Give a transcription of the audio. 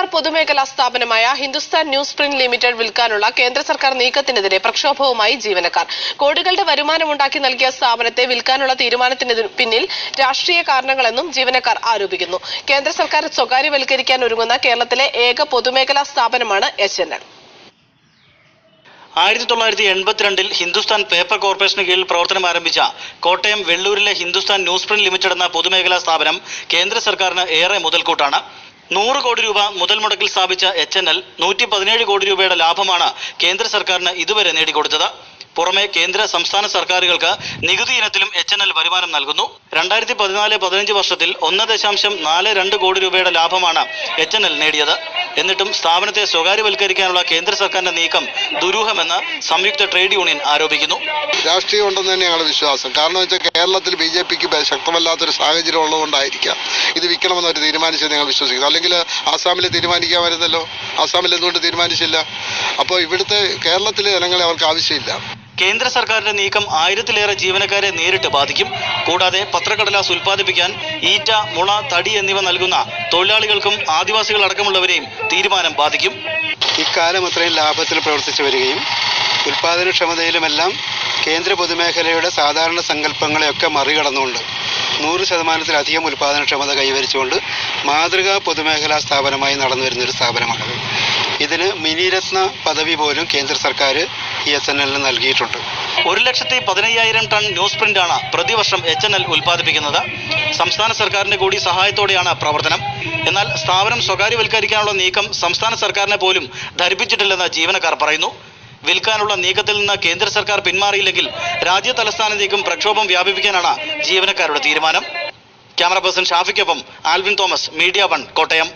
സർക്കാർ പൊതുമേഖലാ സ്ഥാപനമായ ഹിന്ദുസ്ഥാൻ ന്യൂസ് പ്രിന്റ് ലിമിറ്റഡ് വിൽക്കാനുള്ള കേന്ദ്ര സർക്കാർ നീക്കത്തിനെതിരെ പ്രക്ഷോഭവുമായി ജീവനക്കാർ. കോടികളുടെ വരുമാനമുണ്ടാക്കി നൽകിയ സ്ഥാപനത്തെ വിൽക്കാനുള്ള തീരുമാനത്തിന് പിന്നിൽ രാഷ്ട്രീയ കാരണങ്ങളെന്നും ജീവനക്കാർ ആരോപിക്കുന്നു. കേന്ദ്ര സർക്കാർ സ്വകാര്യവൽക്കരിക്കാൻ ഒരുങ്ങുന്ന കേരളത്തിലെ ഏക പൊതുമേഖലാ സ്ഥാപനമാണ് HNL. 1982 ഹിന്ദുസ്ഥാൻ പേപ്പർ കോർപ്പറേഷന് കീഴിൽ പ്രവർത്തനം ആരംഭിച്ച കോട്ടയം വെള്ളൂരിലെ ഹിന്ദുസ്ഥാൻ ന്യൂസ് പ്രിന്റ് ലിമിറ്റഡ് എന്ന പൊതുമേഖലാ സ്ഥാപനം കേന്ദ്ര സർക്കാരിന് ഏറെ മുതൽക്കൂട്ടാണ്. 100 കോടി രൂപ മുതൽ മുടക്കിൽ സ്ഥാപിച്ച HNL 117 കോടി രൂപയുടെ ലാഭമാണ് കേന്ദ്ര സർക്കാരിന് ഇതുവരെ നേടിക്കൊടുത്തത്. പുറമെ കേന്ദ്ര സംസ്ഥാന സർക്കാരുകൾക്ക് നികുതി ഇനത്തിലും HNL വരുമാനം നൽകുന്നു. 2014-15 വർഷത്തിൽ 1.42 കോടി രൂപയുടെ ലാഭമാണ് HNL നേടിയത്. എന്നിട്ടും സ്ഥാപനത്തെ സ്വകാര്യവൽക്കരിക്കാനുള്ള കേന്ദ്ര സർക്കാരിന്റെ നീക്കം ദുരൂഹമെന്ന് സംയുക്ത ട്രേഡ് യൂണിയൻ ആരോപിക്കുന്നു. രാഷ്ട്രീയം ഉണ്ടെന്ന് തന്നെ ഞങ്ങളുടെ വിശ്വാസം. കാരണം വെച്ചാൽ കേരളത്തിൽ BJPക്ക് ശക്തമല്ലാത്തൊരു സാഹചര്യം ഉള്ളതുകൊണ്ടായിരിക്കാം ഇത് വിൽക്കണമെന്ന് അവർ തീരുമാനിച്ചത് ഞങ്ങൾ വിശ്വസിക്കുന്നു. അല്ലെങ്കിൽ ആസാമിൽ തീരുമാനിക്കാമായിരുന്നല്ലോ. ആസാമിൽ എന്തുകൊണ്ട് തീരുമാനിച്ചില്ല? അപ്പോൾ ഇവിടുത്തെ കേരളത്തിലെ ജനങ്ങളെ അവർക്ക് ആവശ്യമില്ല. കേന്ദ്ര സർക്കാരിന്റെ നീക്കം 1000-ലേറെ ജീവനക്കാരെ നേരിട്ട് ബാധിക്കും. കൂടാതെ പത്രക്കടലാസ് ഉൽപ്പാദിപ്പിക്കാൻ ഈറ്റ, മുള, തടി എന്നിവ നൽകുന്ന തൊഴിലാളികൾക്കും ആദിവാസികൾ അടക്കമുള്ളവരെയും തീരുമാനം ബാധിക്കും. ഇക്കാലം അത്രയും ലാഭത്തിൽ പ്രവർത്തിച്ചു വരികയും ഉൽപാദനക്ഷമതയിലുമെല്ലാം കേന്ദ്ര പൊതുമേഖലയുടെ സാധാരണ സങ്കല്പങ്ങളെയൊക്കെ മറികടന്നുകൊണ്ട് 100%-ലധികം ഉൽപാദനക്ഷമത കൈവരിച്ചുകൊണ്ട് മാതൃകാ പൊതുമേഖലാ സ്ഥാപനമായി നടന്നു വരുന്നൊരു സ്ഥാപനമാണത്. ഇതിന് മിനിരത്ന പദവി പോലും കേന്ദ്ര സർക്കാർ ഈ HNL നൽകിയിട്ടുണ്ട്. 1,15,000 ടൺ ന്യൂസ് പ്രിന്റാണ് പ്രതിവർഷം HNL ഉൽപ്പാദിപ്പിക്കുന്നത്. സംസ്ഥാന സർക്കാരിന്റെ കൂടി സഹായത്തോടെയാണ് പ്രവർത്തനം. എന്നാൽ സ്ഥാപനം സ്വകാര്യവൽക്കരിക്കാനുള്ള നീക്കം സംസ്ഥാന സർക്കാരിനെ പോലും ധരിപ്പിച്ചിട്ടില്ലെന്ന് ജീവനക്കാർ പറയുന്നു. വിൽക്കാനുള്ള നീക്കത്തിൽ നിന്ന് കേന്ദ്ര സർക്കാർ പിന്മാറിയില്ലെങ്കിൽ രാജ്യ തലസ്ഥാനത്തേക്കും പ്രക്ഷോഭം വ്യാപിപ്പിക്കാനാണ് ജീവനക്കാരുടെ തീരുമാനം. ക്യാമറ പേഴ്സൺ ഷാഫിക്കൊപ്പം ആൽവിൻ തോമസ്, മീഡിയ 1, കോട്ടയം.